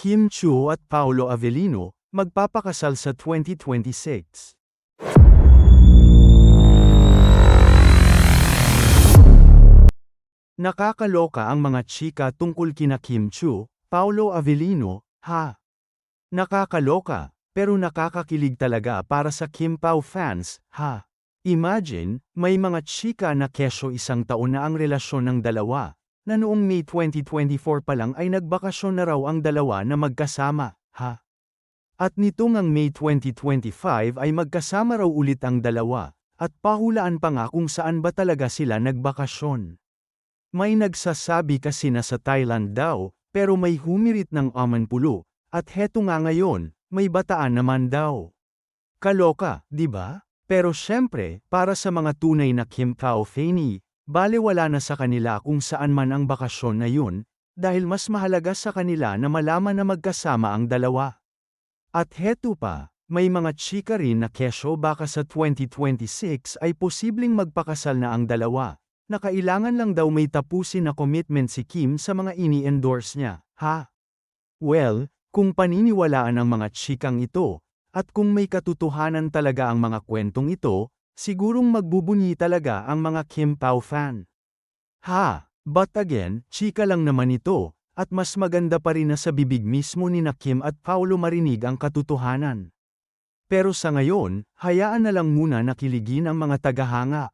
Kim Chiu at Paolo Avellino, magpapakasal sa 2026. Nakakaloka ang mga chika tungkol kina Kim Chiu, Paolo Avellino, ha? Nakakaloka, pero nakakakilig talaga para sa Kim Pao fans, ha? Imagine, may mga chika na kesyo isang taon na ang relasyon ng dalawa, na noong May 2024 pa lang ay nagbakasyon na raw ang dalawa na magkasama, ha? At nitong ang May 2025 ay magkasama raw ulit ang dalawa, at pahulaan pa nga kung saan ba talaga sila nagbakasyon. May nagsasabi kasi na sa Thailand daw, pero may humirit ng Amanpulo, at heto nga ngayon, may Bataan naman daw. Kaloka, di ba? Pero syempre, para sa mga tunay na Kim Pao Fanny, balewala na sa kanila kung saan man ang bakasyon na yun, dahil mas mahalaga sa kanila na malaman na magkasama ang dalawa. At heto pa, may mga chika rin na kesyo baka sa 2026 ay posibleng magpakasal na ang dalawa, na kailangan lang daw may tapusin na commitment si Kim sa mga ini-endorse niya, ha? Well, kung paniniwalaan ang mga chikang ito, at kung may katotohanan talaga ang mga kwentong ito, sigurong magbubunyi talaga ang mga Kim Pao fan. Ha, but again, chika lang naman ito, at mas maganda pa rin na sa bibig mismo ni na Kim at Paolo marinig ang katotohanan. Pero sa ngayon, hayaan na lang muna na kiligin ang mga tagahanga.